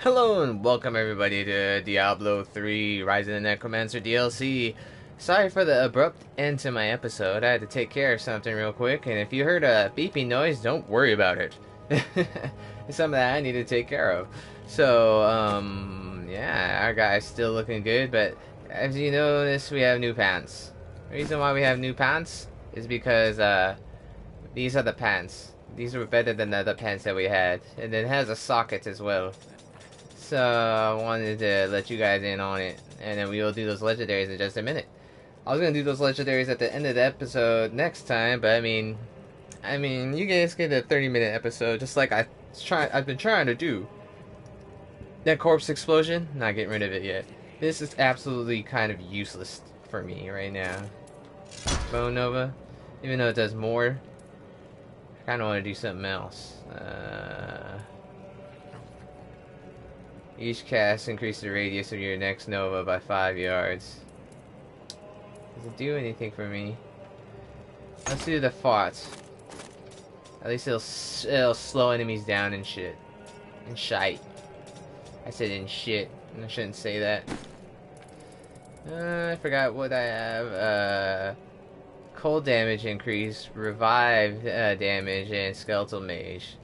Hello and welcome everybody to Diablo 3 Rise of the Necromancer DLC. Sorry for the abrupt end to my episode. I had to take care of something real quick, and if you heard a beeping noise, don't worry about it. It's something that I need to take care of. So, yeah, our guy's still looking good, but as you notice, we have new pants. The reason why we have new pants is because, these are the pants. These were better than the other pants that we had. And it has a socket as well. So I wanted to let you guys in on it, and then we will do those legendaries in just a minute. I was gonna do those legendaries at the end of the episode next time, but I mean, you guys get a 30-minute episode, just like I've been trying to do. That corpse explosion, not getting rid of it yet. This is absolutely kind of useless for me right now. Bone Nova, even though it does more, I kind of want to do something else. Each cast increases the radius of your next Nova by 5 yards. Does it do anything for me? Let's do the farts. At least it'll slow enemies down and shit. And shite. I said in shit. I shouldn't say that. I forgot what I have. Cold damage increase, revive damage, and skeletal mage.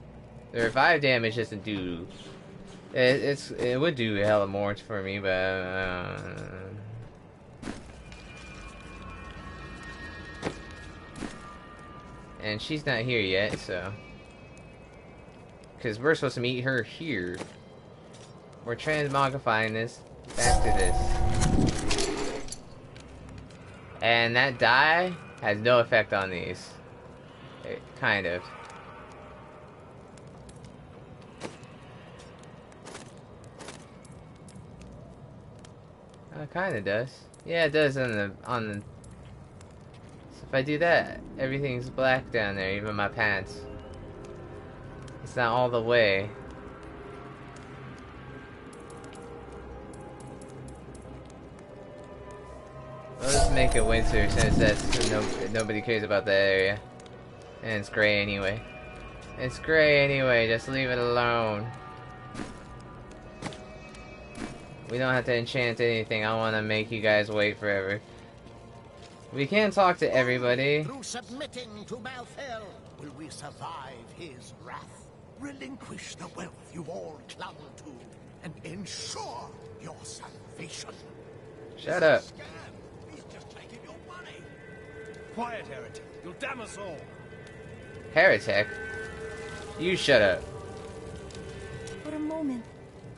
The revive damage doesn't do... It would do hella more for me, but and she's not here yet, so because we're supposed to meet her here. We're transmogrifying this back to this, and that die has no effect on these. Kind of. It kind of does. Yeah, it does on the. So if I do that, everything's black down there, even my pants. It's not all the way. Let's make it winter since nobody cares about that area, and it's gray anyway. It's gray anyway. Just leave it alone. We don't have to enchant anything. I want to make you guys wait forever. We can't talk to everybody. Through submitting to Malthel, will we survive his wrath? Relinquish the wealth you've all clung to, and ensure your salvation. Shut up. He's just taking your money. Quiet, heretic. You'll damn us all. Heretic? You shut up. For a moment,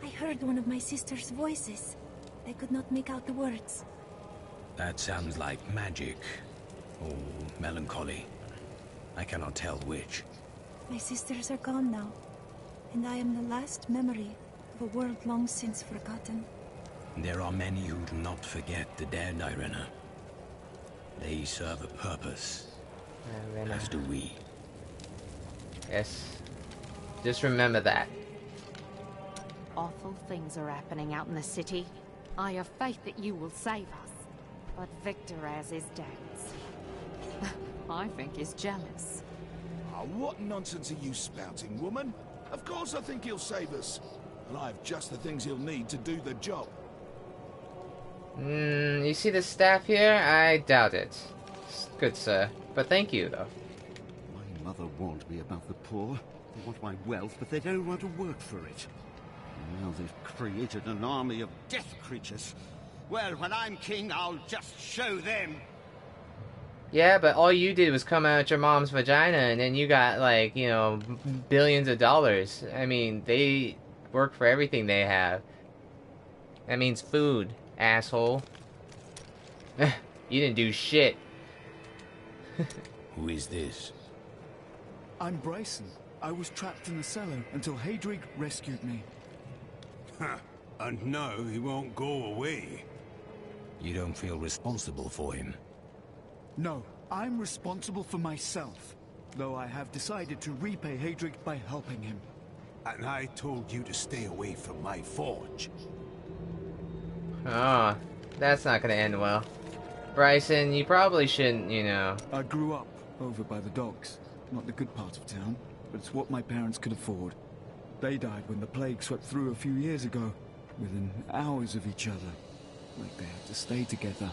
I heard one of my sister's voices. I could not make out the words. That sounds like magic. Or melancholy. I cannot tell which. My sisters are gone now, and I am the last memory of a world long since forgotten. There are many who do not forget the dead, Irena. They serve a purpose, as do we. Yes. Just remember that. Awful things are happening out in the city. I have faith that you will save us. But Victor has his doubts. I think he's jealous. Oh, what nonsense are you spouting, woman? Of course I think he'll save us. And I have just the things he'll need to do the job. You see the staff here? I doubt it. Good, sir. But thank you, though. My mother warned me about the poor. They want my wealth, but they don't want to work for it. And now they've created an army of death creatures. Well, when I'm king, I'll just show them. Yeah, but all you did was come out your mom's vagina, and then you got, like, you know, billions of dollars. I mean, they work for everything they have. That means food, asshole. You didn't do shit. Who is this? I'm Bryson. I was trapped in the cellar until Hadrig rescued me. Ha! And now he won't go away. You don't feel responsible for him? No, I'm responsible for myself. Though I have decided to repay Hadrig by helping him. And I told you to stay away from my forge. Oh, that's not gonna end well. Bryson, you probably shouldn't, you know. I grew up over by the docks. Not the good part of town, but it's what my parents could afford. They died when the plague swept through a few years ago, within hours of each other. Like they had to stay together.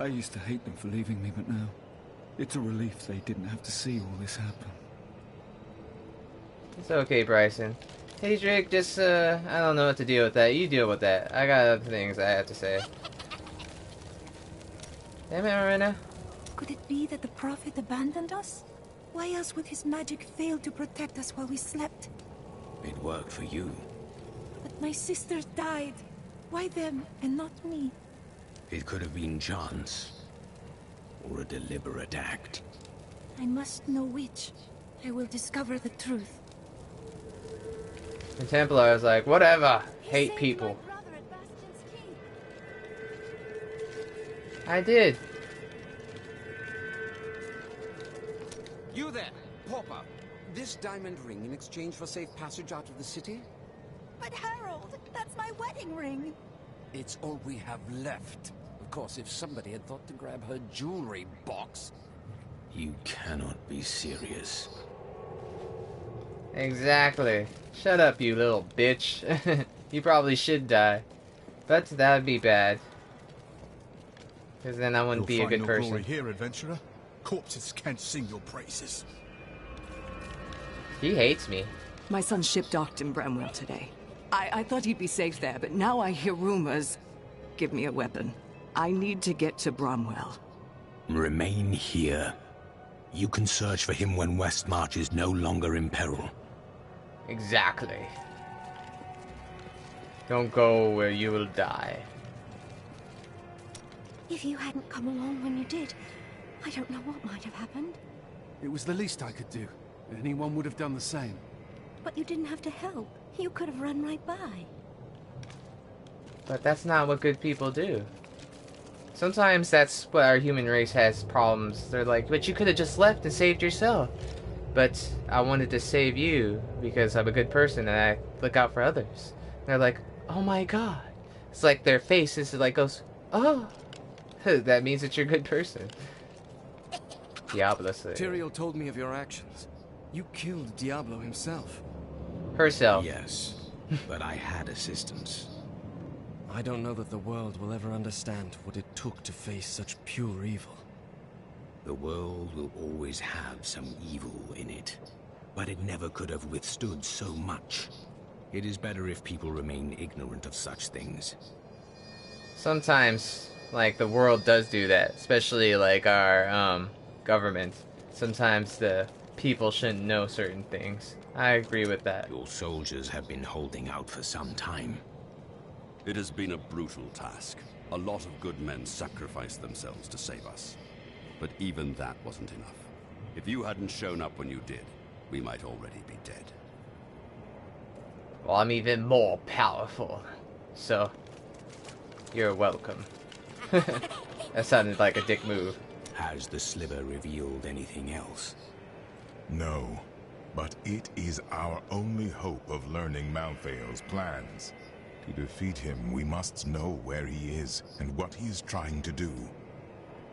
I used to hate them for leaving me, but now it's a relief they didn't have to see all this happen. It's okay, Bryson. Hey, Drake, just, I don't know what to deal with that. You deal with that. I got other things I have to say. Damn it, Marina. Could it be that the Prophet abandoned us? Why else would his magic fail to protect us while we slept? It worked for you. But my sisters died. Why them and not me? It could have been chance. Or a deliberate act. I must know which. I will discover the truth. The Templar is like, whatever. Hate people. I did. You there, pauper. This diamond ring in exchange for safe passage out of the city? But Harold, that's my wedding ring. It's all we have left. Of course, if somebody had thought to grab her jewelry box. You cannot be serious. Exactly. Shut up, you little bitch. You probably should die. But that would be bad. Because then I wouldn't be a good person. Glory here, adventurer. Corpses can't sing your praises. He hates me. My son's ship docked in Bramwell today. I thought he'd be safe there, but now I hear rumors. Give me a weapon. I need to get to Bramwell. Remain here. You can search for him when Westmarch is no longer in peril. Exactly. Don't go where you will die. If you hadn't come along when you did, I don't know what might have happened. It was the least I could do. Anyone would have done the same. But you didn't have to help. You could have run right by. But that's not what good people do. Sometimes that's what our human race has problems. They're like, but you could have just left and saved yourself. But I wanted to save you because I'm a good person and I look out for others. And they're like, oh my god. It's like their face is like goes, oh. That means that you're a good person. Diablo. Tyrael told me of your actions. You killed Diablo himself. Herself. Yes, but I had assistance. I don't know that the world will ever understand what it took to face such pure evil. The world will always have some evil in it, but it never could have withstood so much. It is better if people remain ignorant of such things. Sometimes, like, the world does do that, especially, like, our, government. Sometimes the people shouldn't know certain things. I agree with that. Your soldiers have been holding out for some time. It has been a brutal task. A lot of good men sacrificed themselves to save us. But even that wasn't enough. If you hadn't shown up when you did, we might already be dead. Well, I'm even more powerful. So, you're welcome. That sounded like a dick move. Has the sliver revealed anything else? No, but it is our only hope of learning Malthael's plans. To defeat him, we must know where he is and what he is trying to do.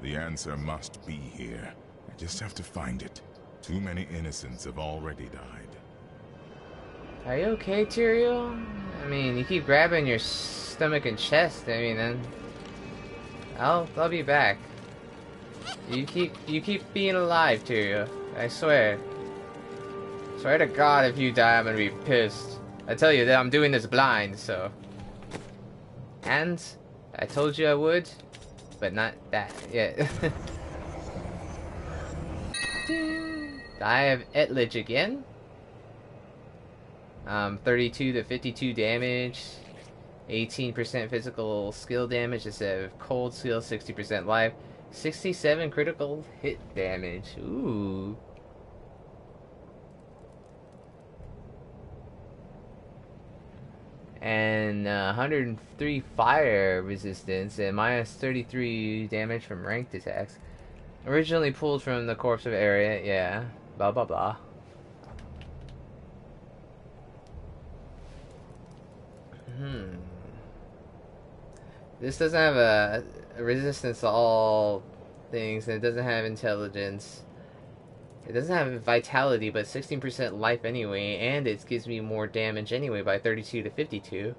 The answer must be here. I just have to find it. Too many innocents have already died. Are you okay, Tyrael? I mean, you keep grabbing your stomach and chest. I mean, then I'll be back. You keep being alive, Tyrael. I swear. Swear to God, if you die, I'm gonna be pissed. I tell you that I'm doing this blind, so. And I told you I would, but not that yet. I have Etlich again. 32 to 52 damage, 18% physical skill damage instead of cold skill, 60% life, 67 critical hit damage. Ooh. And 103 fire resistance and minus 33 damage from ranked attacks. Originally pulled from the corpse of area, yeah. Blah blah blah. This doesn't have a resistance to all things, and it doesn't have intelligence. It doesn't have vitality, but 16% life anyway, and it gives me more damage anyway by 32 to 52.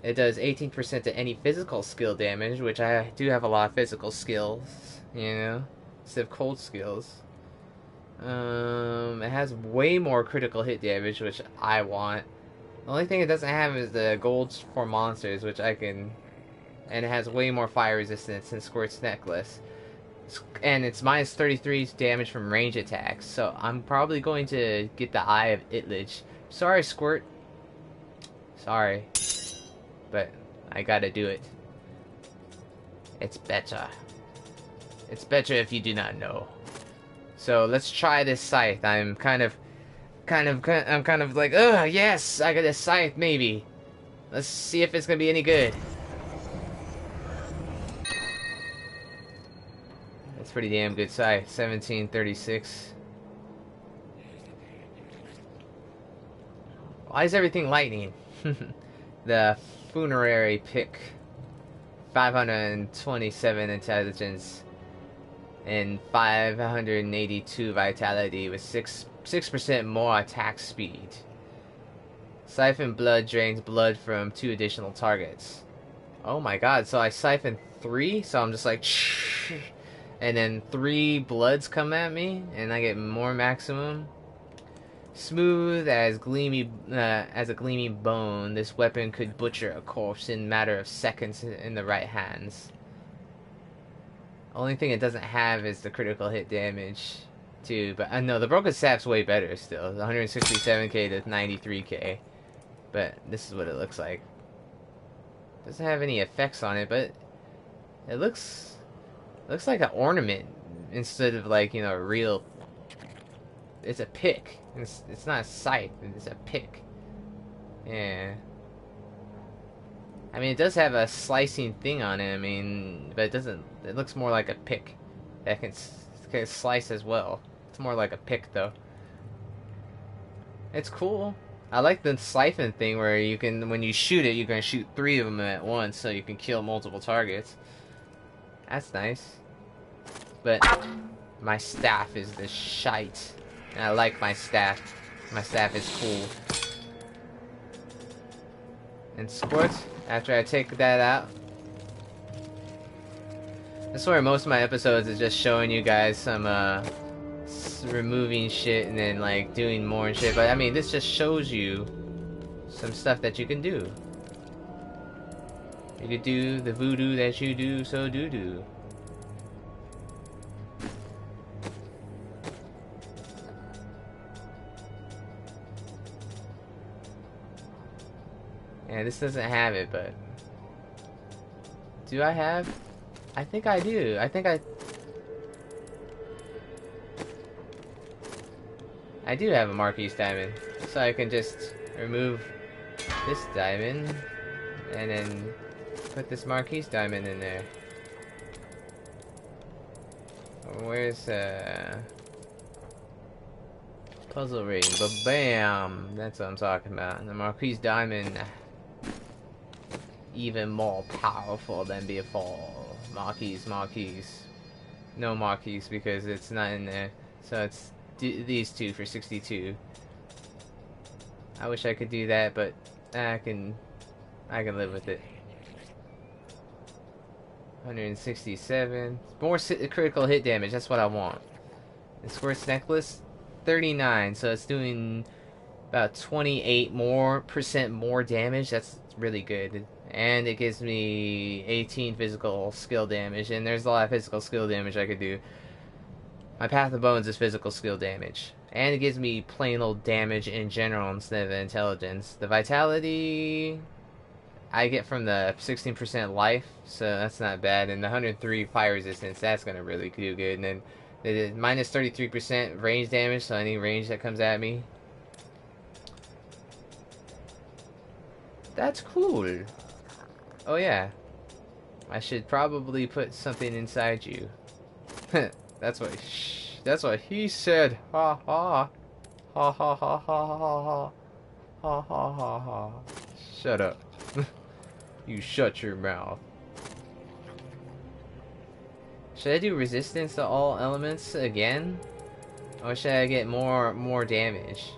It does 18% to any physical skill damage, which I do have a lot of physical skills, you know, instead of cold skills. It has way more critical hit damage, which I want. The only thing it doesn't have is the golds for monsters, which I can... And it has way more fire resistance than Squirt's Necklace. And it's minus 33 damage from range attacks, so I'm probably going to get the Eye of Itlich. Sorry, Squirt. Sorry. But I gotta do it. It's better. It's better if you do not know. So let's try this scythe. I'm kind of like, ugh, yes, I got a scythe, maybe. Let's see if it's gonna be any good. That's pretty damn good scythe. 1736. Why is everything lightning? The funerary pick. 527 intelligence and 582 vitality with 6% more attack speed. Siphon blood drains blood from 2 additional targets. Oh my god, so I siphon 3, so I'm just like and then 3 bloods come at me and I get more maximum. Smooth as a gleaming bone, this weapon could butcher a corpse in a matter of seconds in the right hands. Only thing it doesn't have is the critical hit damage, too. But no, the broken staff's way better still. 167k to 93k. But this is what it looks like. Doesn't have any effects on it, but it looks like an ornament instead of like, you know, a real. It's a pick. It's not a scythe. It's a pick. Yeah. I mean, it does have a slicing thing on it. I mean, but it doesn't. It looks more like a pick that can slice as well. It's more like a pick, though. It's cool. I like the siphon thing where you can, when you shoot it, you can shoot 3 of them at once, so you can kill multiple targets. That's nice. But my staff is the shite. And I like my staff. My staff is cool. And Squirt, after I take that out. I swear most of my episodes is just showing you guys some, removing shit and then, like, doing more and shit. But, I mean, this just shows you some stuff that you can do. You could do the voodoo that you do, so do. Yeah, this doesn't have it, but... Do I have? I think I do. I do have a Marquise diamond. So I can just remove this diamond and then put this Marquise diamond in there. Where's puzzle ring? Ba-bam! That's what I'm talking about. And the Marquise diamond, even more powerful than before. Marquise. No Marquise because it's not in there. So it's these two for 62. I wish I could do that, but I can live with it. 167. More critical hit damage. That's what I want. And Squirt's Necklace, 39. So it's doing about 28% more damage. That's really good. And it gives me 18 physical skill damage. And there's a lot of physical skill damage I could do. My Path of Bones is physical skill damage. And it gives me plain old damage in general instead of intelligence. The vitality I get from the 16% life, so that's not bad. And the 103 fire resistance, that's going to really do good. And then the minus 33% range damage, so any range that comes at me. That's cool. Oh yeah. I should probably put something inside you. That's what he said. Ha ha. Ha ha ha ha ha ha. Ha ha ha ha. Shut up. You shut your mouth. Should I do resistance to all elements again? Or should I get more damage?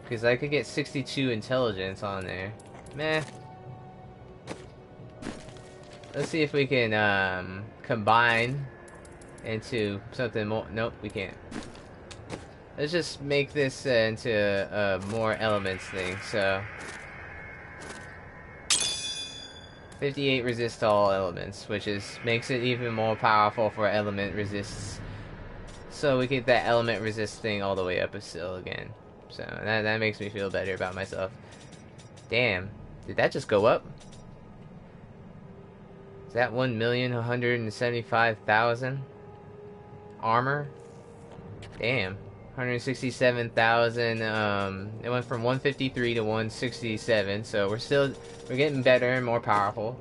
Because I could get 62 intelligence on there. Meh. Let's see if we can combine into something more. Nope, we can't. Let's just make this into a more elements thing. So 58 resist to all elements, which makes it even more powerful for element resists. So we get that element resist thing all the way up still again. So that makes me feel better about myself. Damn, did that just go up? Is that 1,175,000 armor? Damn, 167,000. It went from 153 to 167. So we're getting better and more powerful.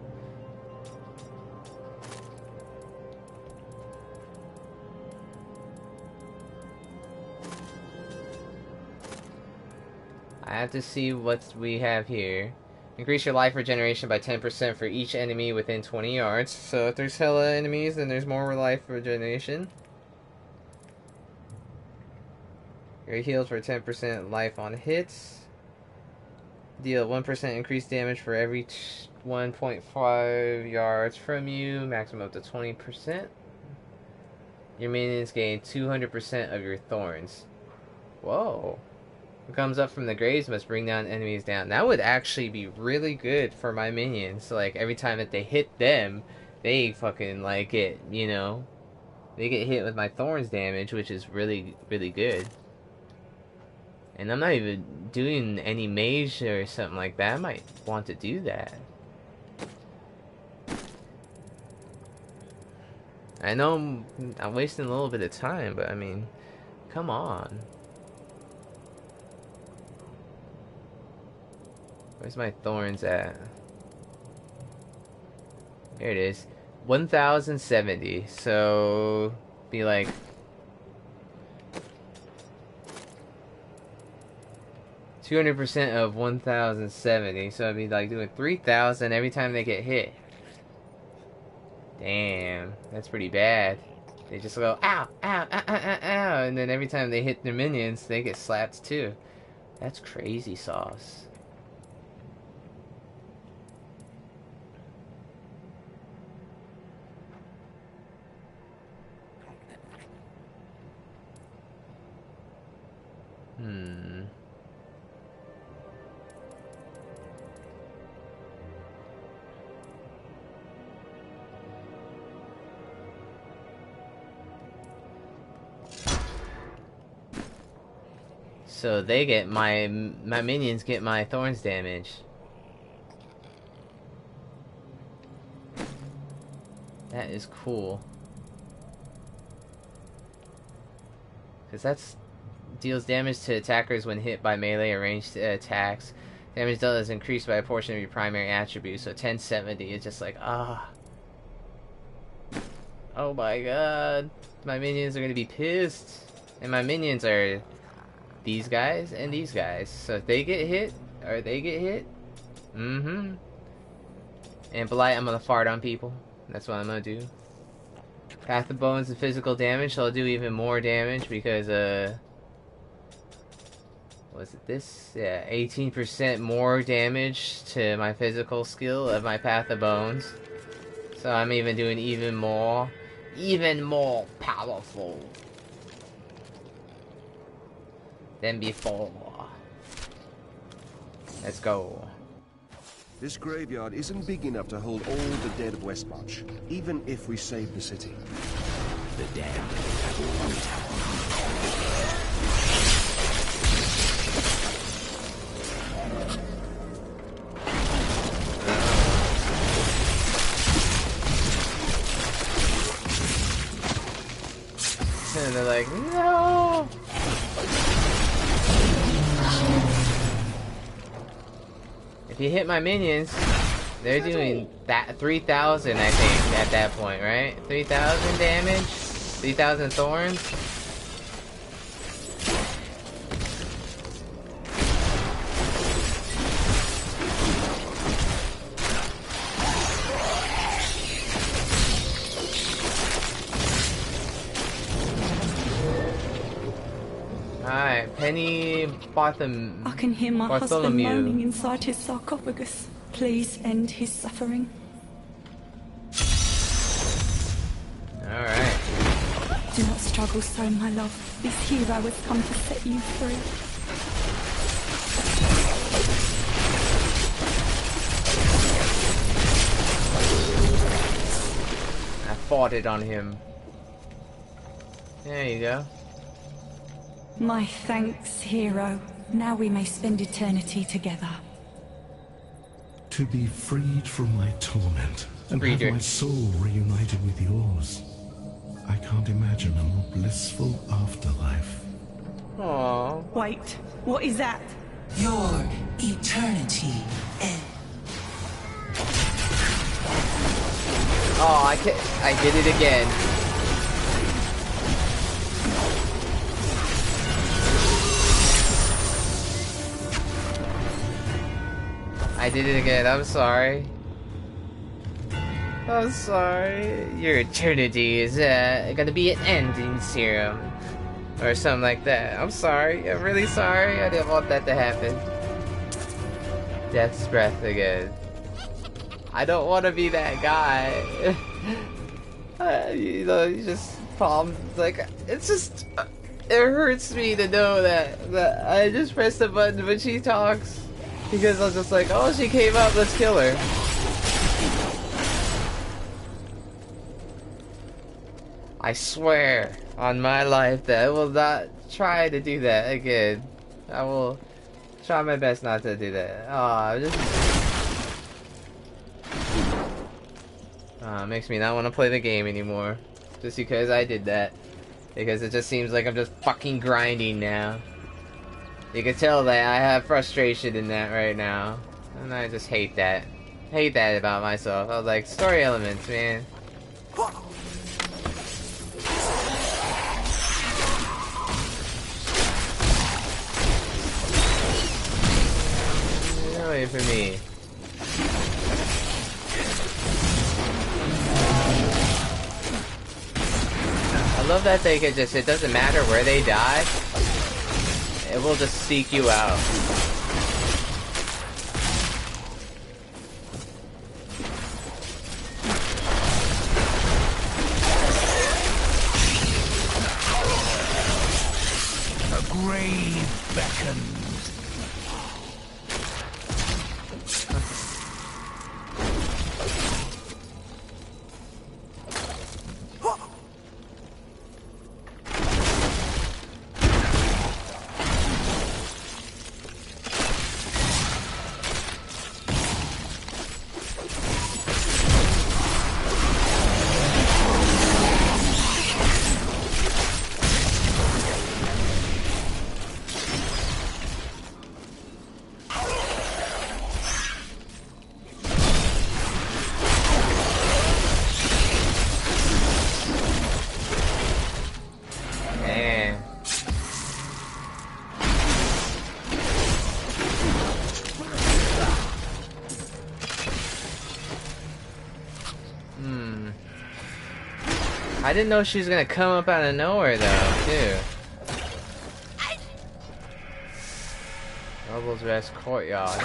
I have to see what we have here. Increase your life regeneration by 10% for each enemy within 20 yards. So if there's hella enemies, then there's more life regeneration. You're healed for 10% life on hits. Deal 1% increased damage for every 1.5 yards from you. Maximum up to 20%. Your minions gain 200% of your thorns. Whoa. What comes up from the graves must bring down enemies down. That would actually be really good for my minions. Like, every time that they hit them, they fucking, like, get, you know, they get hit with my thorns damage, which is really, really good. And I'm not even doing any mage or something like that. I might want to do that. I know I'm wasting a little bit of time, but I mean, come on. Where's my thorns at? Here it is. 1,070. So, be like... %200 of 1,070. So I'd be like doing 3,000 every time they get hit. Damn. That's pretty bad. They just go, ow, ow, ow, ow, ow, ow. And then every time they hit their minions, they get slapped too. That's crazy sauce. So they get my minions get my thorns damage. That is cool. Because that's deals damage to attackers when hit by melee or ranged attacks. Damage dealt is increased by a portion of your primary attribute. So 1070 is just like, ah. Oh my god. My minions are going to be pissed. And my minions are these guys and these guys. So if they get hit, or they get hit, and polite, I'm going to fart on people. That's what I'm going to do. Path of Bones and physical damage, so I'll do even more damage because, was it this? Yeah, 18% more damage to my physical skill of my Path of Bones. So I'm even doing even more powerful than before. Let's go. This graveyard isn't big enough to hold all the dead of Westmarch, even if we save the city. The dead have one And they're like, no! If you hit my minions, they're doing that 3,000, I think, at that point, right? 3,000 damage? 3,000 thorns? Alright, Penny I can hear my husband Bartholomew. moaning inside his sarcophagus. Please end his suffering. Alright. Do not struggle so, my love. This hero has come to set you free. I fought it on him. There you go. My thanks, hero. Now we may spend eternity together. To be freed from my torment and Freed have her. my soul reunited with yours. I can't imagine a more blissful afterlife. Aww. Wait, what is that? Your eternity ends. Oh, I did it again. I did it again. I'm sorry. I'm sorry. Your eternity is gonna be an ending serum. Or something like that. I'm sorry. I'm really sorry. I didn't want that to happen. Death's breath again. I don't want to be that guy. You know, you just problems. Like, it's just. It hurts me to know that I just pressed the button when she talks. Because I was just like, oh, she came up, let's kill her. I swear on my life that I will not try to do that again. I will try my best not to do that. Aw, just... it makes me not want to play the game anymore. Just because I did that. Because it just seems like I'm just fucking grinding now. You can tell that I have frustration in that right now. And I just hate that. Hate that about myself. I was like, story elements, man. Get away from me. I love that they could just, it doesn't matter where they die. It will just seek you out. The grave beckons. I didn't know she was gonna come up out of nowhere though, too. Noble's Rest Courtyard.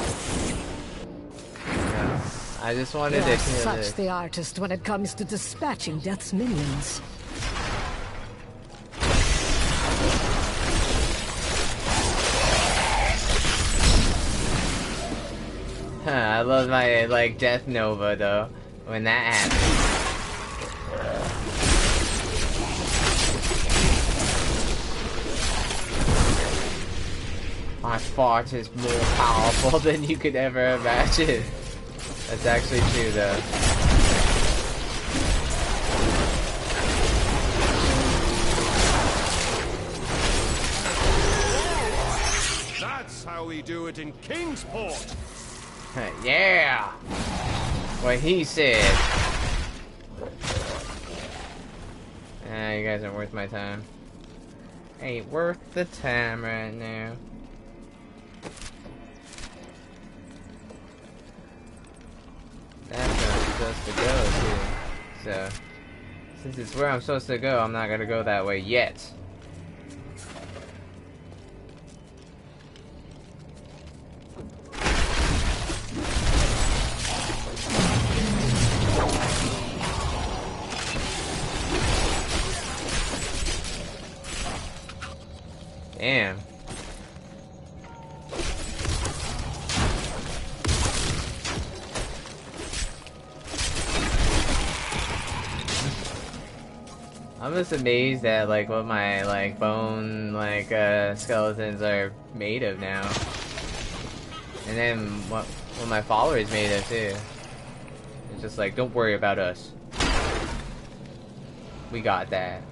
Yeah. I just wanted You to are kill such this. the artist when it comes to dispatching Death's minions. I love my, like, Death Nova though, when that happens. My fart is more powerful than you could ever imagine. That's actually true though. That's how we do it in Kingsport. Yeah! What he said. You guys aren't worth my time. Ain't worth the time right now. That's where I'm supposed to go too. So, since it's where I'm supposed to go, I'm not gonna go that way yet. Damn. I'm just amazed at like what my like bone like skeletons are made of now. And then what my followers made of too. It's just like, don't worry about us. We got that.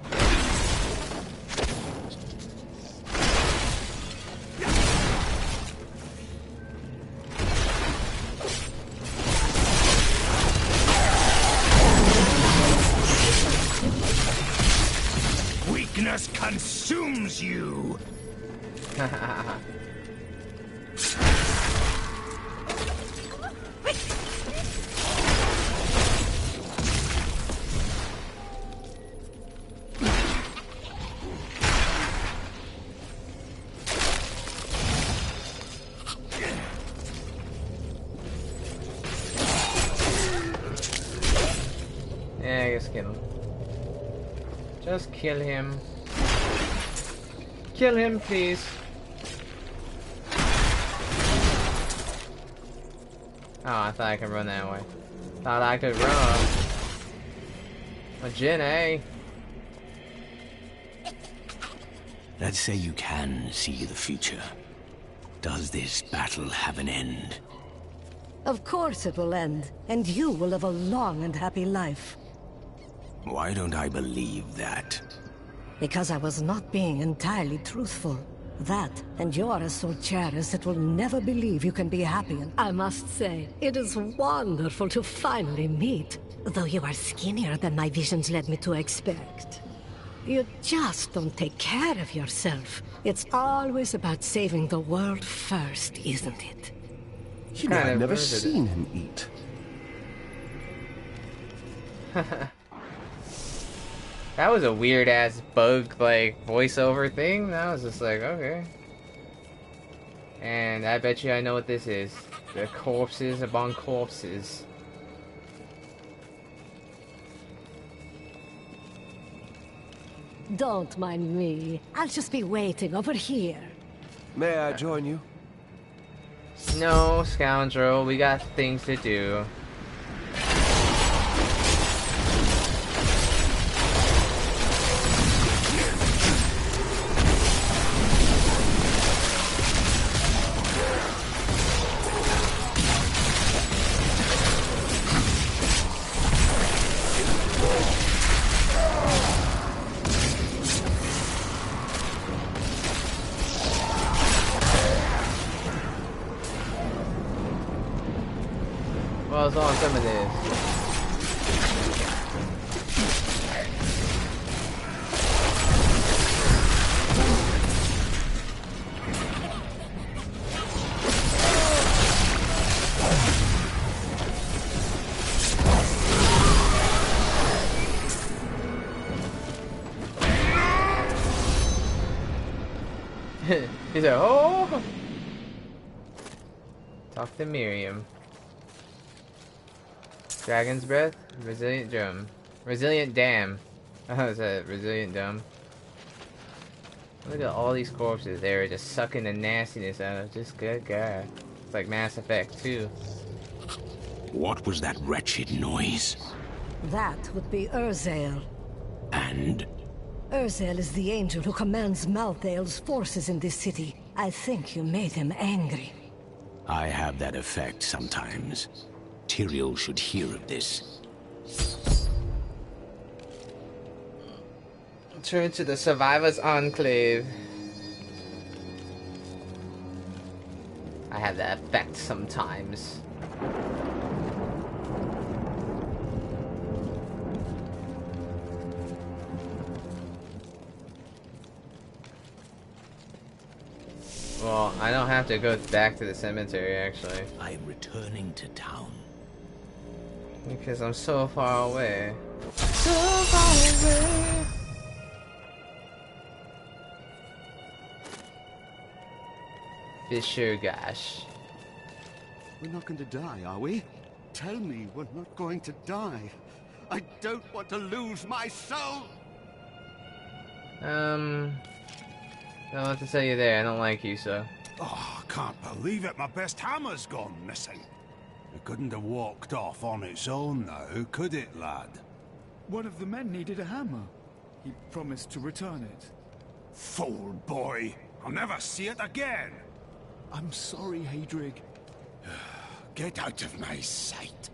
Weakness consumes you. Yeah, I guess kill him. Just kill him. Kill him, please. Oh, I thought I could run that way. Thought I could run. A Jin, eh? Let's say you can see the future. Does this battle have an end? Of course it will end, and you will live a long and happy life. Why don't I believe that? Because I was not being entirely truthful. That, and you are so jealous that will never believe you can be happy. I must say, it is wonderful to finally meet, though you are skinnier than my visions led me to expect. You just don't take care of yourself. It's always about saving the world first, isn't it? You know, I've never seen him eat. That was a weird ass bug like voiceover thing. That was just like, okay. And I bet you I know what this is. The corpses upon corpses. Don't mind me. I'll just be waiting over here. May I join you? No, scoundrel. We got things to do. Well, it's on some of this. He's like, oh! Talk to Miriam. Dragon's Breath, Resilient Drum. Resilient Dam. Oh, is that Resilient Drum? Look at all these corpses. They were just sucking the nastiness out of just good God. It's like Mass Effect 2. What was that wretched noise? That would be Urzael. And? Urzael is the angel who commands Malthael's forces in this city. I think you made him angry. I have that effect sometimes. Tyrael should hear of this. Turn to the Survivors Enclave. I have that effect sometimes. Well, I don't have to go back to the cemetery, actually. I'm returning to town. Because I'm so far away. So far away! Fisher, gosh. We're not going to die, are we? Tell me we're not going to die. I don't want to lose my soul! I don't know what to tell you there. I don't like you, so. Oh, I can't believe it. My best hammer's gone missing. It couldn't have walked off on its own now, could it, lad? One of the men needed a hammer. He promised to return it. Fool boy! I'll never see it again! I'm sorry, Hadrig. Get out of my sight.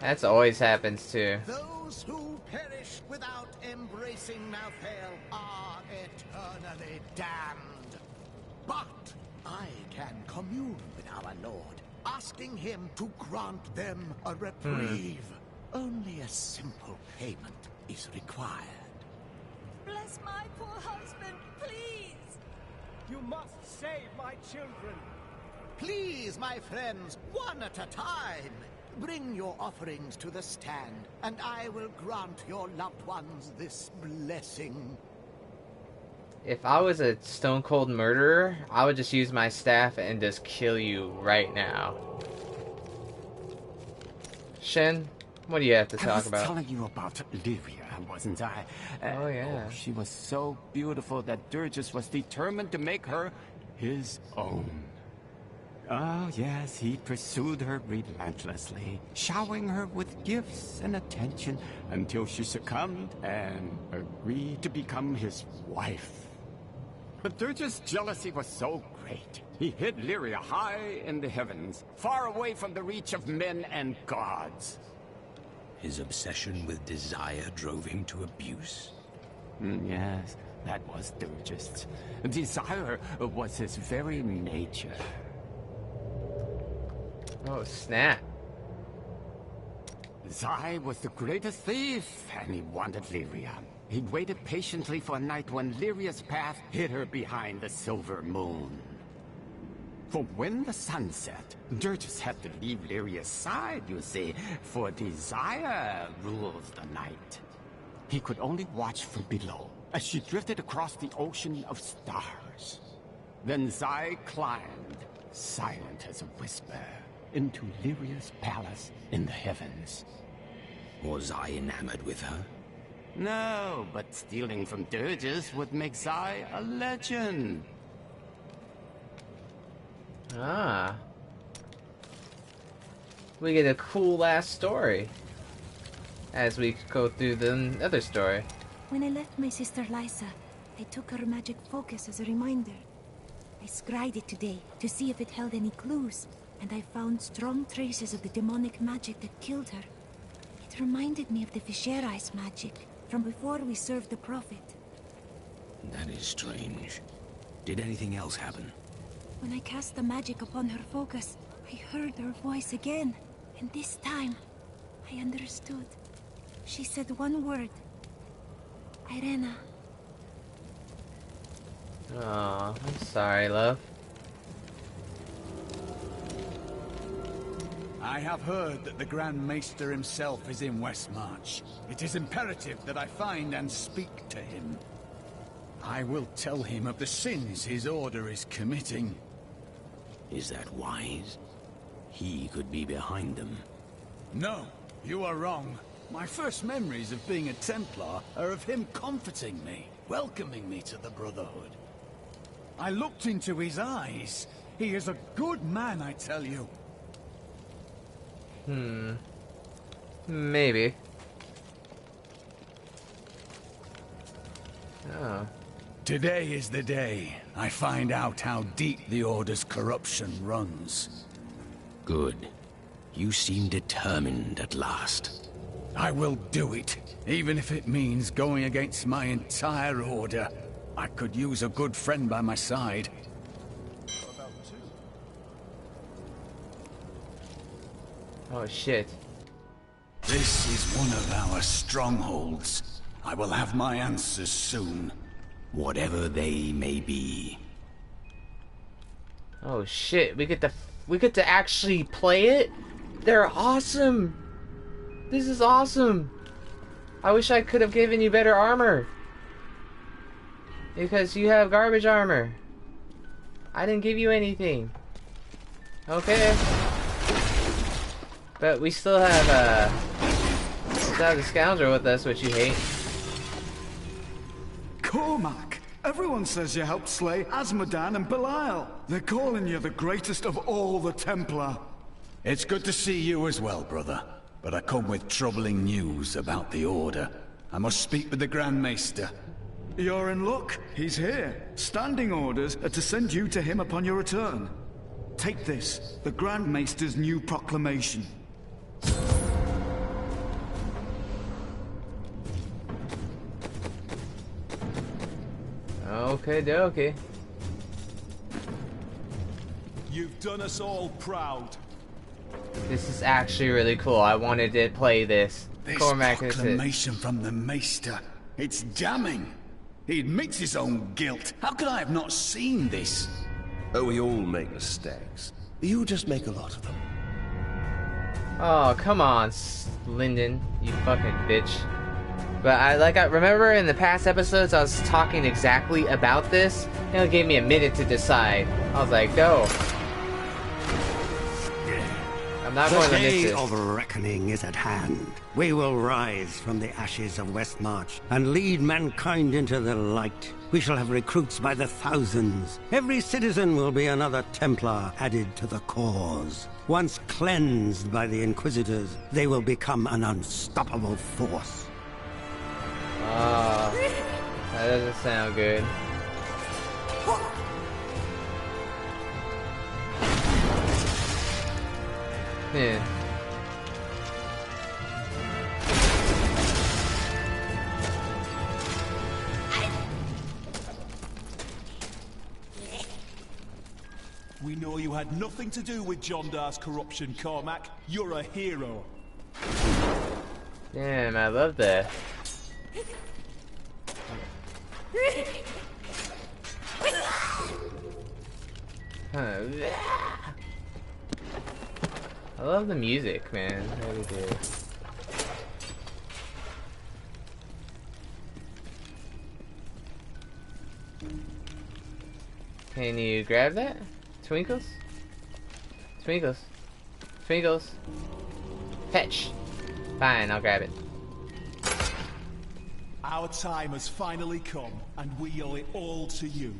That's always happens too. Those who perish without embracing Malthael are eternally damned. But I can commune with our Lord, asking him to grant them a reprieve. Only a simple payment is required. Bless my poor husband, please! You must save my children. Please, my friends, one at a time. Bring your offerings to the stand, and I will grant your loved ones this blessing. If I was a stone cold murderer, I would just use my staff and just kill you right now. Shen, what do you have to talk about? I was telling you about Lyria, wasn't I? Oh, yeah. She was so beautiful that Durgus was determined to make her his own. Oh, yes, he pursued her relentlessly, showering her with gifts and attention until she succumbed and agreed to become his wife. But Durgus' jealousy was so great, he hid Lyria high in the heavens, far away from the reach of men and gods. His obsession with desire drove him to abuse? Yes, that was Durgus. Desire was his very nature. Oh, snap. Zai was the greatest thief, and he wanted Lyria. He waited patiently for a night when Lyria's path hid her behind the silver moon. For when the sun set, Durgus had to leave Lyria's side, you see, for desire rules the night. He could only watch from below, as she drifted across the ocean of stars. Then Zai climbed, silent as a whisper, into Lyria's palace in the heavens. Was I enamored with her? No, but stealing from Durgus would make Zai a legend. Ah. We get a cool last story as we go through the other story. When I left my sister Lysa, I took her magic focus as a reminder. I scryed it today to see if it held any clues, and I found strong traces of the demonic magic that killed her. It reminded me of the Fisherais magic from before we served the Prophet. That is strange. Did anything else happen? When I cast the magic upon her focus, I heard her voice again, and this time, I understood. She said one word. Irena. Oh, I'm sorry, love. I have heard that the Grand Maester himself is in Westmarch. It is imperative that I find and speak to him. I will tell him of the sins his order is committing. Is that wise? He could be behind them. No, you are wrong. My first memories of being a Templar are of him comforting me, welcoming me to the Brotherhood. I looked into his eyes. He is a good man, I tell you. Maybe. Oh. Today is the day I find out how deep the Order's corruption runs. Good. You seem determined at last. I will do it, even if it means going against my entire Order. I could use a good friend by my side. Oh, shit. This is one of our strongholds. I will have my answers soon. Whatever they may be. Oh shit, we get to actually play it? They're awesome! This is awesome! I wish I could have given you better armor. Because you have garbage armor. I didn't give you anything. Okay. But we still have the scoundrel with us, which you hate. Cormac! Everyone says you helped slay Azmodan and Belial. They're calling you the greatest of all the Templar. It's good to see you as well, brother. But I come with troubling news about the Order. I must speak with the Grand Maester. You're in luck. He's here. Standing orders are to send you to him upon your return. Take this, the Grand Maester's new proclamation. Okay. You've done us all proud. This is actually really cool. I wanted to play this. This Cormac proclamation from the Maester. It's damning. He admits his own guilt. How could I have not seen this? Oh, we all make mistakes. You just make a lot of them. Oh, come on, Lyndon, you fucking bitch. But I remember in the past episodes I was talking exactly about this, and it gave me a minute to decide. I was like, go. I'm not going to miss The this. day of reckoning is at hand. We will rise from the ashes of Westmarch and lead mankind into the light. We shall have recruits by the thousands. Every citizen will be another Templar added to the cause. Once cleansed by the Inquisitors, they will become an unstoppable force. Ah, that doesn't sound good. Yeah. We know you had nothing to do with John Dar's corruption, Cormac. You're a hero. Damn, I love that. I love the music, man. I really do. Can you grab that? Twinkles? Twinkles. Twinkles. Fetch. Fine, I'll grab it. Our time has finally come, and we owe it all to you.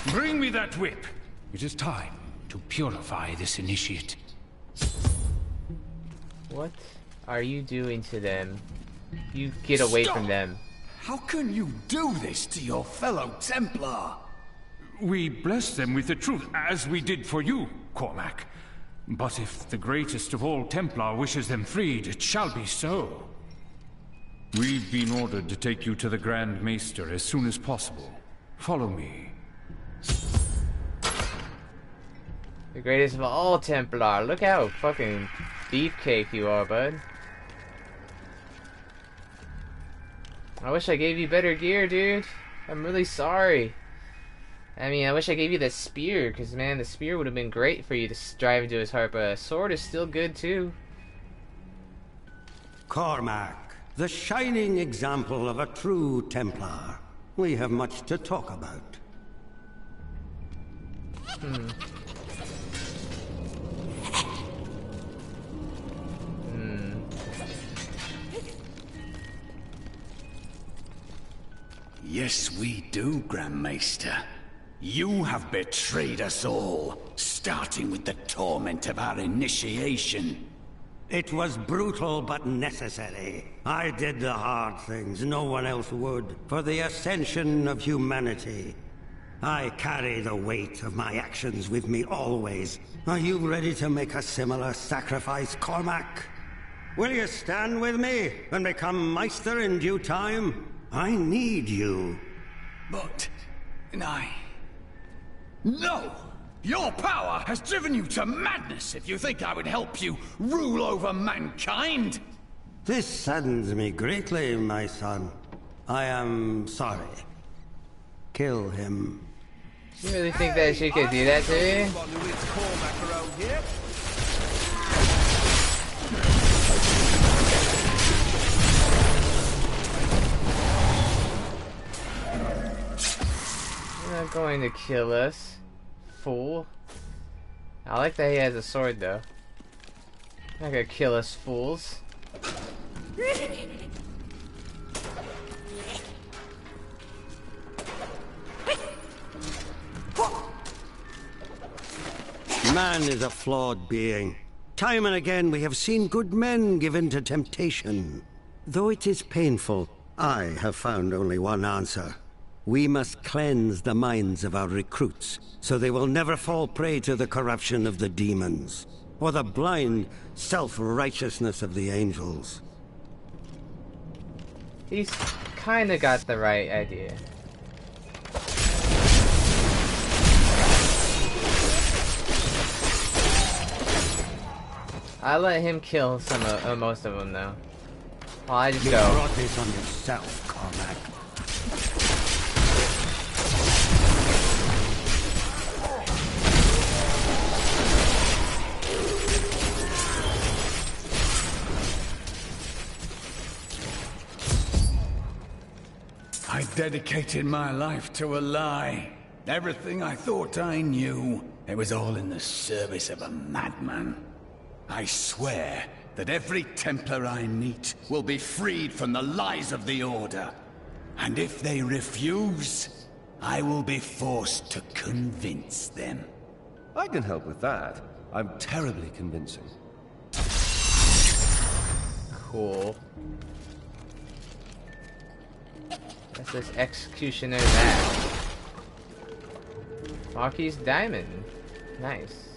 Bring me that whip. It is time to purify this initiate. What are you doing to them? You get away from them. How can you do this to your fellow Templar? We bless them with the truth, as we did for you, Cormac. But if the greatest of all Templar wishes them freed, it shall be so. We've been ordered to take you to the Grand Maester as soon as possible. Follow me. The greatest of all Templar. Look how fucking beefcake you are, bud. I wish I gave you better gear, dude. I'm really sorry. I mean, I wish I gave you the spear, because, man, the spear would have been great for you to drive into his heart, but a sword is still good, too. Cormac, the shining example of a true Templar. We have much to talk about. Yes, we do, Grand Maester. You have betrayed us all, starting with the torment of our initiation. It was brutal but necessary. I did the hard things no one else would, for the ascension of humanity. I carry the weight of my actions with me always. Are you ready to make a similar sacrifice, Cormac? Will you stand with me and become Meister in due time? I need you. But... No! Your power has driven you to madness if you think I would help you rule over mankind! This saddens me greatly, my son. I am sorry. Kill him. You really think that she could do that to me? You're not going to kill us, fool. I like that he has a sword, though. Not gonna kill us, fools. Man is a flawed being. Time and again we have seen good men give in to temptation. Though it is painful, I have found only one answer. We must cleanse the minds of our recruits, so they will never fall prey to the corruption of the demons, or the blind self-righteousness of the angels. He's kinda got the right idea. I let him kill most of them though. Well, I just you go. brought this on yourself, Cormac. I dedicated my life to a lie. Everything I thought I knew, it was all in the service of a madman. I swear that every Templar I meet will be freed from the lies of the Order. And if they refuse, I will be forced to convince them. I can help with that. I'm terribly convincing. Cool. That's this executioner that. Marquis Diamond. Nice.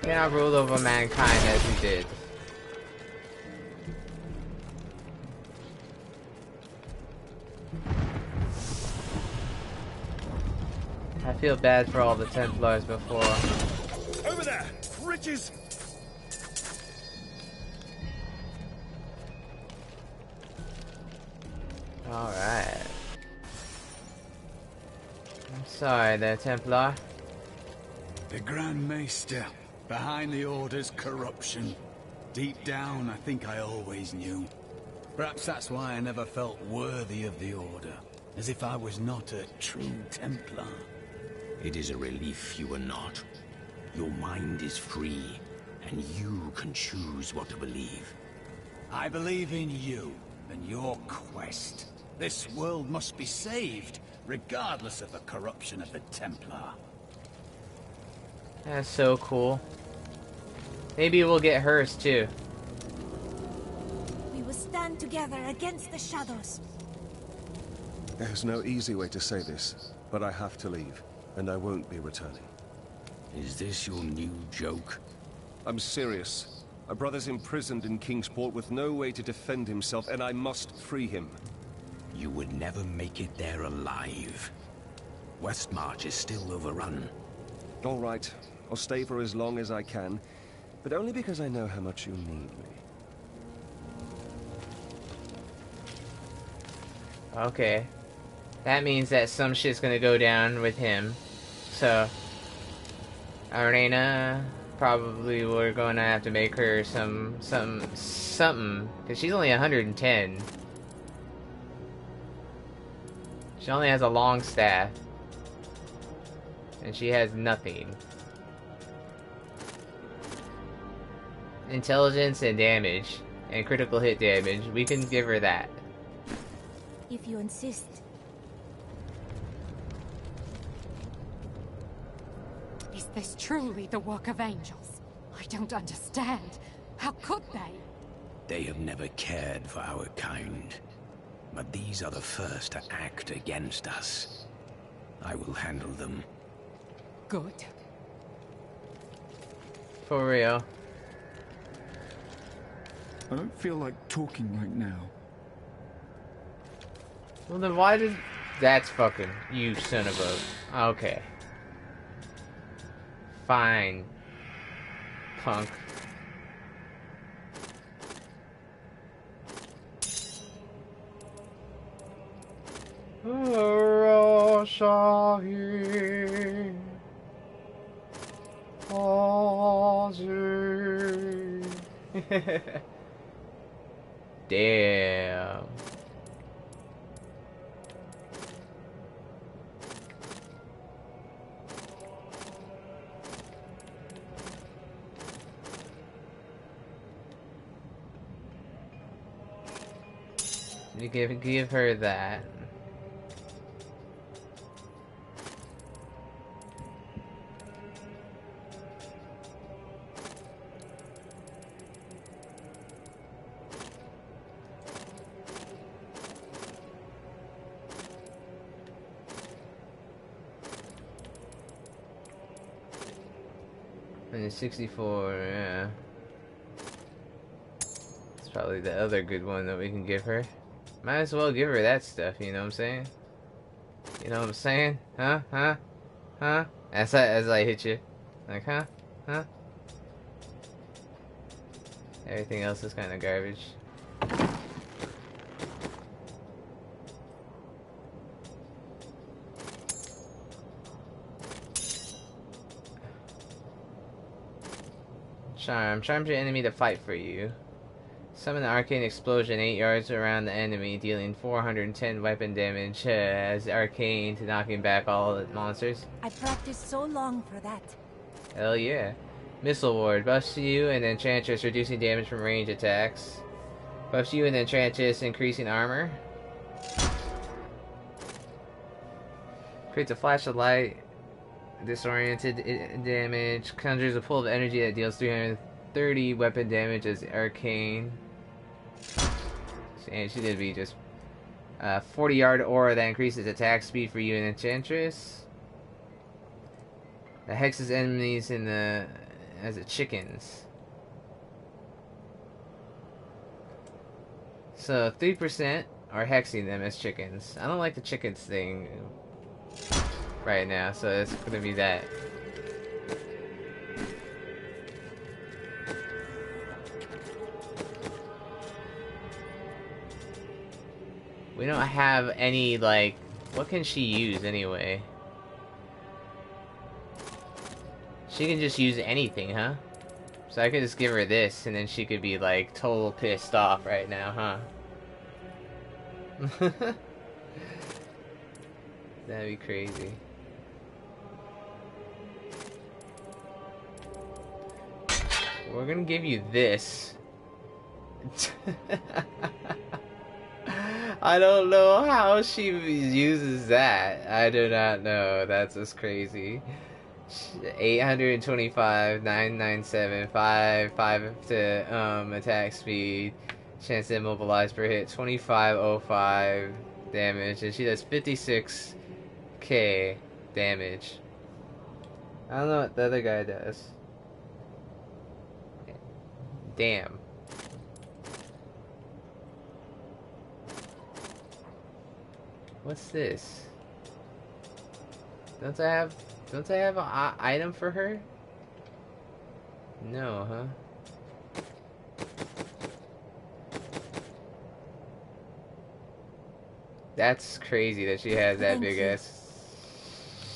Cannot rule over mankind as he did. I feel bad for all the Templars before. Over there! Riches! Alright. I'm sorry there, Templar. The Grand Maester, behind the Order's corruption. Deep down, I think I always knew. Perhaps that's why I never felt worthy of the Order. As if I was not a true Templar. It is a relief you are not. Your mind is free, and you can choose what to believe. I believe in you and your quest. This world must be saved, regardless of the corruption of the Templar. That's so cool. Maybe we'll get hers too. We will stand together against the shadows. There's no easy way to say this, but I have to leave, and I won't be returning. Is this your new joke? I'm serious. My brother's imprisoned in Kingsport with no way to defend himself, and I must free him. You would never make it there alive. Westmarch is still overrun. All right. I'll stay for as long as I can, but only because I know how much you need me. Okay. That means that some shit's gonna go down with him. So, Arena, probably we're gonna have to make her something, because she's only 110. She only has a long staff. And she has nothing. Intelligence and damage. And critical hit damage. We can give her that. If you insist. Is this truly the work of angels? I don't understand. How could they? They have never cared for our kind. But these are the first to act against us. I will handle them. Good. For real. I don't feel like talking right now. Well then why did... That's fucking... You son of a... Okay. Fine. Punk. Damn. You give her that. 164, yeah. It's probably the other good one that we can give her. Might as well give her that stuff, you know what I'm saying? You know what I'm saying? Huh? Huh? Huh? As I hit you. Like, huh? Huh? Everything else is kind of garbage. Charm. Charms your enemy to fight for you. Summon an arcane explosion 8 yards around the enemy, dealing 410 weapon damage as arcane to knocking back all the monsters. I practiced so long for that. Hell yeah. Missile Ward. Buffs you and Enchantress, reducing damage from range attacks. Buffs you and Enchantress, increasing armor. Creates a flash of light. Disoriented damage. Conjures a pool of energy that deals 330 weapon damage as arcane. And she's gonna be just 40-yard aura that increases attack speed for you and Enchantress. That hexes enemies in the as a chickens. So 3% are hexing them as chickens. I don't like the chickens thing right now, so it's gonna be that. We don't have any, like, what can she use anyway? She can just use anything, huh? So I could just give her this, and then she could be, like, total pissed off right now, huh? That'd be crazy. We're gonna give you this. I don't know how she uses that. I do not know. That's just crazy. 825, 997, 5 to attack speed, chance to immobilize per hit, 2505 damage, and she does 56k damage. I don't know what the other guy does. Damn. What's this? Don't I have an item for her? No, huh? That's crazy that she has that big ass.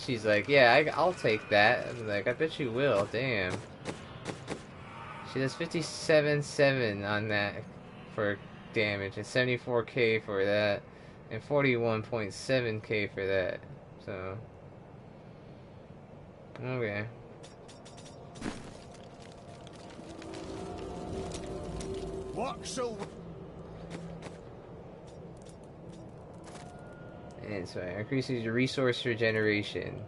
She's like, yeah, I'll take that. I'm like, I bet you will. Damn. She does 57.7 on that for damage, and 74k for that, and 41.7k for that. So, okay. What so? And so it increases your resource regeneration.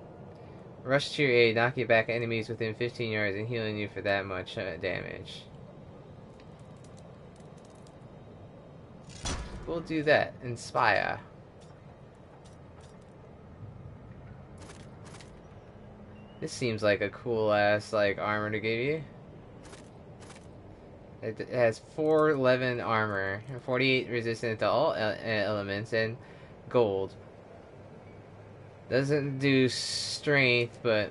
Rush to your aid, knocking back enemies within 15 yards and healing you for that much damage. We'll do that. Inspire. This seems like a cool ass like armor to give you. It has 411 armor, 48 resistant to all elements, and gold. Doesn't do strength, but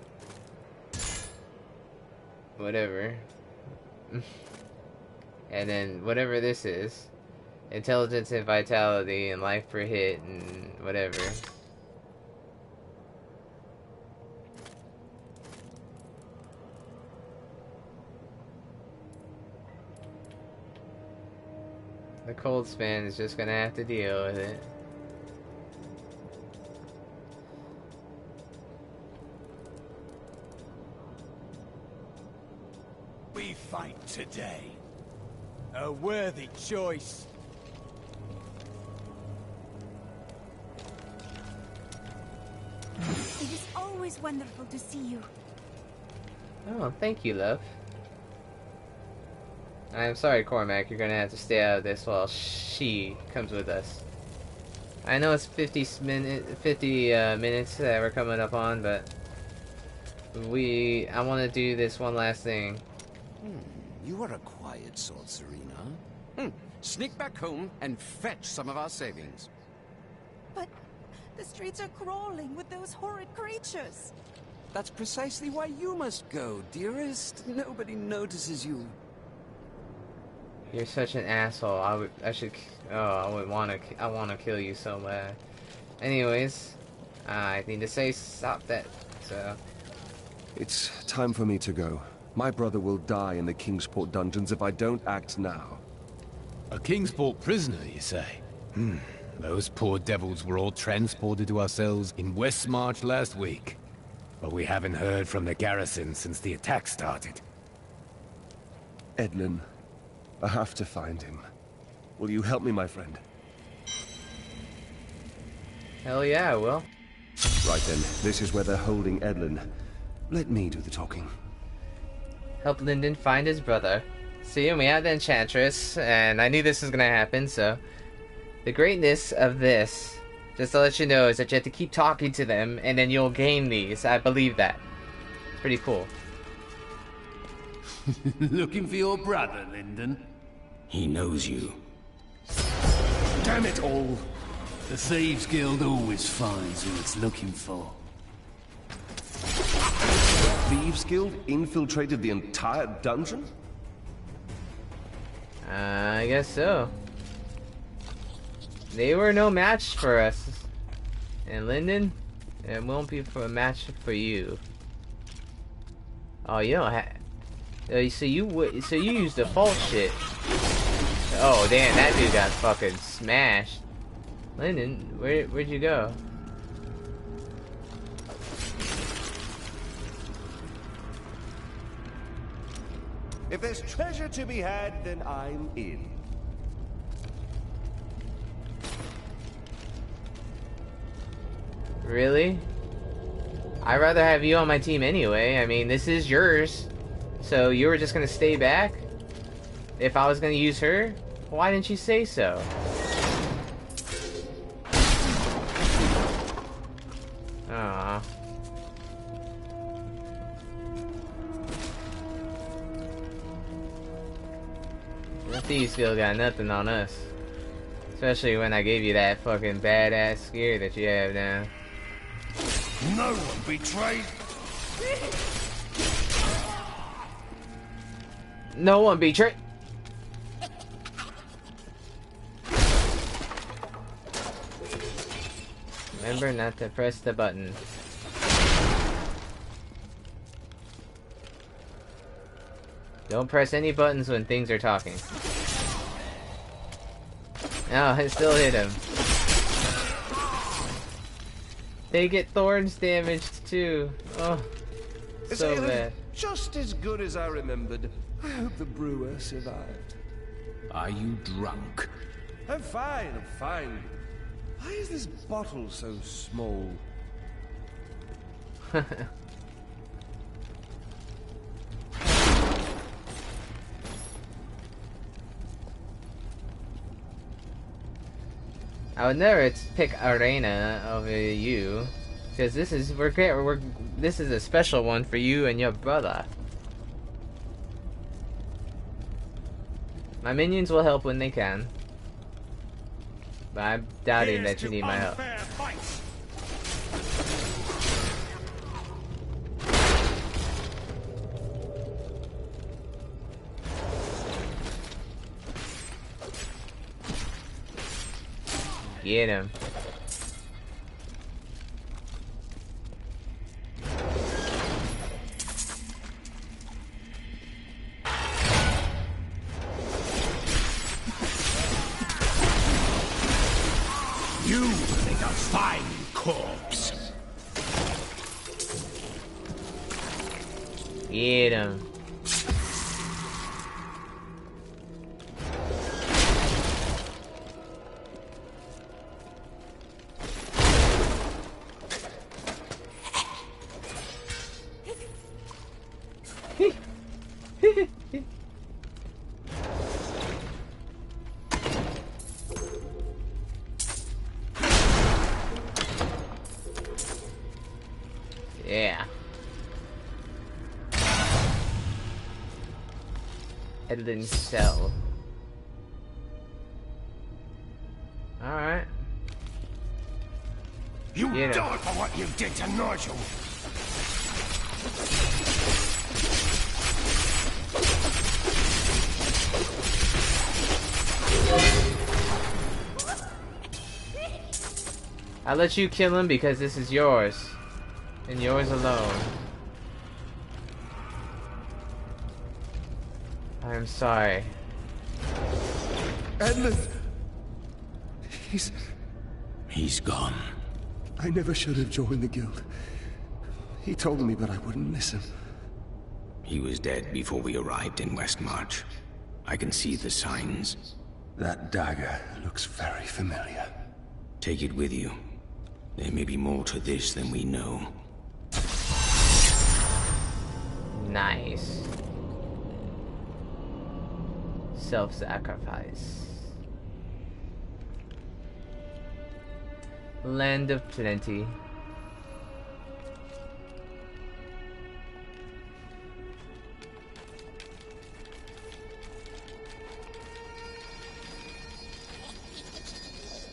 whatever. And then whatever this is, intelligence and vitality and life per hit and whatever. The cold span is just gonna have to deal with it. We fight today. A worthy choice. It is always wonderful to see you. Oh, thank you, love. I'm sorry, Cormac, you're gonna have to stay out of this while she comes with us. I know it's 50 minutes that we're coming up on, but I want to do this one last thing. You are a quiet sorcerer, huh? Sneak back home and fetch some of our savings. But the streets are crawling with those horrid creatures. That's precisely why you must go, dearest. Nobody notices you. You're such an asshole. I want to kill you so bad. Anyways, I need to stop that. So it's time for me to go. My brother will die in the Kingsport dungeons if I don't act now. A Kingsport prisoner, you say? Those poor devils were all transported to our cells in Westmarch last week. But we haven't heard from the garrison since the attack started. Edlin, I have to find him. Will you help me, my friend? Hell yeah, I will. Right then, this is where they're holding Edlin. Let me do the talking. Help Lyndon find his brother. See, and we have the Enchantress, and I knew this was gonna happen, so... The greatness of this, just to let you know, is that you have to keep talking to them, and then you'll gain these. I believe that. It's pretty cool. Looking for your brother, Lyndon? He knows you. Damn it all! The Thieves Guild always finds who it's looking for. Thieves Guild infiltrated the entire dungeon? I guess so. They were no match for us. And Lyndon, it won't be a match for you. Oh, you don't have... so you used the false shit. Oh, damn, that dude got fucking smashed. Lyndon, where'd you go? If there's treasure to be had, then I'm in. Really? I'd rather have you on my team anyway. I mean, this is yours. So you were just gonna stay back? If I was gonna use her? Why didn't you say so? Aww. The Thieves Guild got nothing on us. Especially when I gave you that fucking badass gear that you have now. No one betrayed. No one betrayed. Remember not to press the button. Don't press any buttons when things are talking. Oh, I still hit him. They get thorns damaged too. Oh, so bad. Just as good as I remembered. I hope the brewer survived. Are you drunk? I'm fine, I'm fine. Why is this bottle so small? I would never pick Arena over you, because this is this is a special one for you and your brother. My minions will help when they can, but I'm doubting that you need my help. Get him. You make a fine corpse. Get him. Yeah. Headland Cell. Alright. You die for what you did to Nigel! I let you kill him because this is yours. And yours alone. I'm sorry. Edmund! He's gone. I never should have joined the guild. He told me, but I wouldn't listen. He was dead before we arrived in Westmarch. I can see the signs. That dagger looks very familiar. Take it with you. There may be more to this than we know. Nice. Self-sacrifice. Land of Plenty.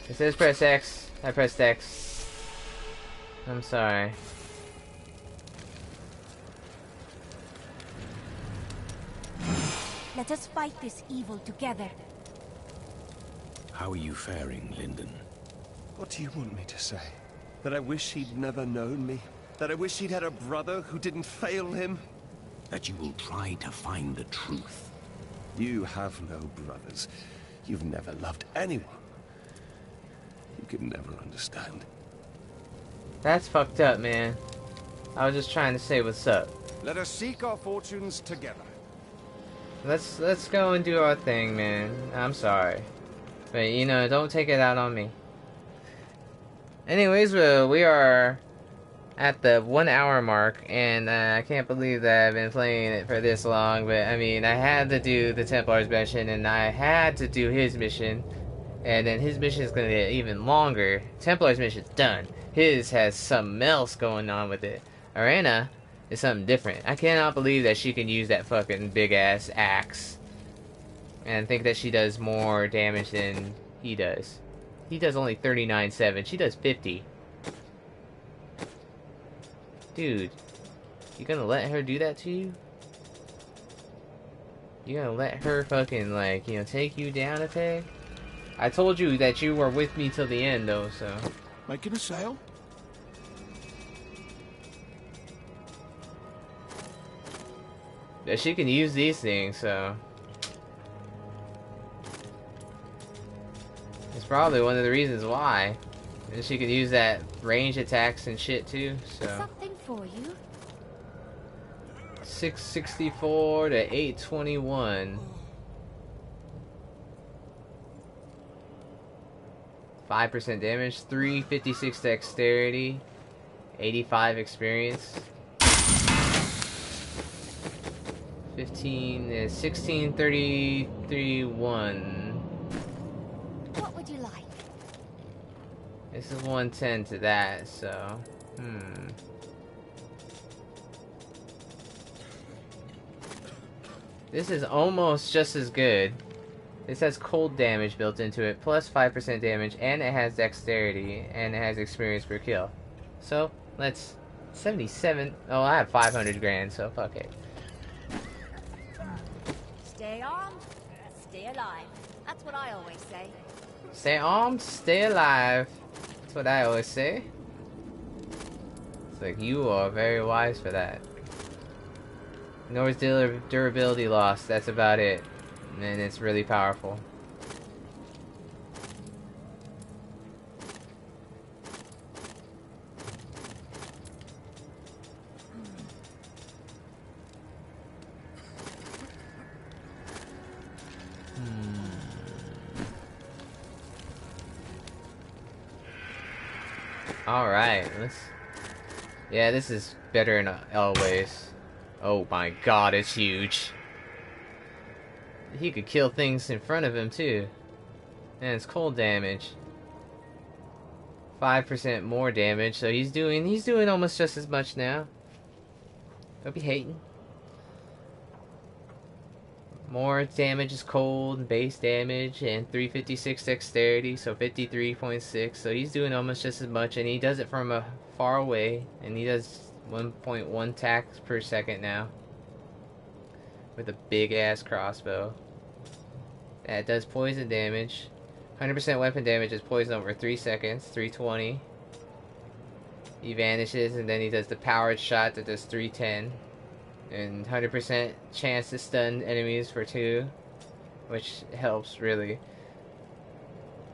It says press X. I pressed X. I'm sorry. Let us fight this evil together. How are you faring, Lyndon? What do you want me to say? That I wish he'd never known me? That I wish he'd had a brother who didn't fail him? That you will try to find the truth. You have no brothers. You've never loved anyone. You can never understand. That's fucked up, man. I was just trying to say what's up. Let us seek our fortunes together. Let's go and do our thing, man. I'm sorry. But, you know, don't take it out on me. Anyways, we are at the 1 hour mark, and I can't believe that I've been playing it for this long, but I mean, I had to do the Templar's mission, and I had to do his mission, and then his mission is going to get even longer. Templar's mission's done. His has something else going on with it. Arena is something different. I cannot believe that she can use that fucking big-ass axe and think that she does more damage than he does. He does only 39.7. She does 50. Dude, you gonna let her do that to you? You gonna let her fucking, like, you know, take you down a peg? I told you that you were with me till the end, though, so... Making a sale? But she can use these things, so... It's probably one of the reasons why. And she can use that range attacks and shit, too, so... Something for you. 664 to 821. 5% damage, 356 dexterity, 85 experience. 15 is 1633 What would you like? This is 110 to that, so This is almost just as good. This has cold damage built into it, plus 5% damage, and it has dexterity, and it has experience per kill. So, let's... 77... Oh, I have 500 grand, so fuck it. Stay armed, stay alive. That's what I always say. Stay armed, stay alive. That's what I always say. It's like, you are very wise for that. Nor's durability loss, that's about it. And it's really powerful. Alright, let's... Yeah, this is better in always. Oh my god, it's huge. He could kill things in front of him too. And it's cold damage. 5% more damage, so he's doing almost just as much now. Don't be hating. More damage is cold, base damage, and 356 dexterity, so 53.6. So he's doing almost just as much, and he does it from a far away, and he does 1.1 attacks per second now with a big ass crossbow. That does poison damage. 100% weapon damage is poison over 3 seconds, 320. He vanishes, and then he does the powered shot that does 310. And 100% chance to stun enemies for 2, which helps really.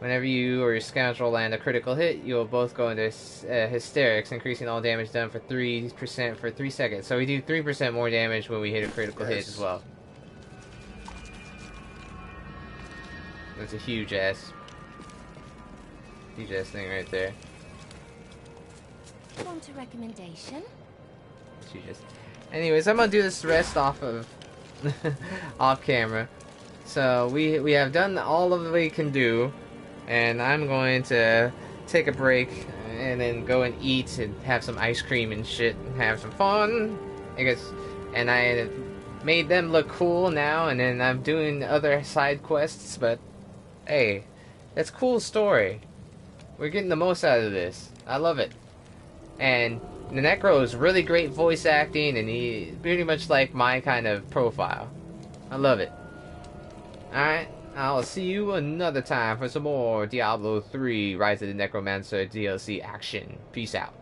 Whenever you or your scoundrel land a critical hit, you will both go into hysterics, increasing all damage done for 3% for 3 seconds. So we do 3% more damage when we hit a critical hit as well. That's a huge ass thing right there. Want a recommendation? Anyways, I'm gonna do this rest off of off camera. So we have done all of what we can do, and I'm going to take a break and then go and eat and have some ice cream and shit and have some fun. I guess, and I made them look cool now, and then I'm doing other side quests. But hey, that's a cool story. We're getting the most out of this. I love it. And the Necro is really great voice acting, and he pretty much like my kind of profile. I love it. Alright, I'll see you another time for some more Diablo 3 Rise of the Necromancer DLC action. Peace out.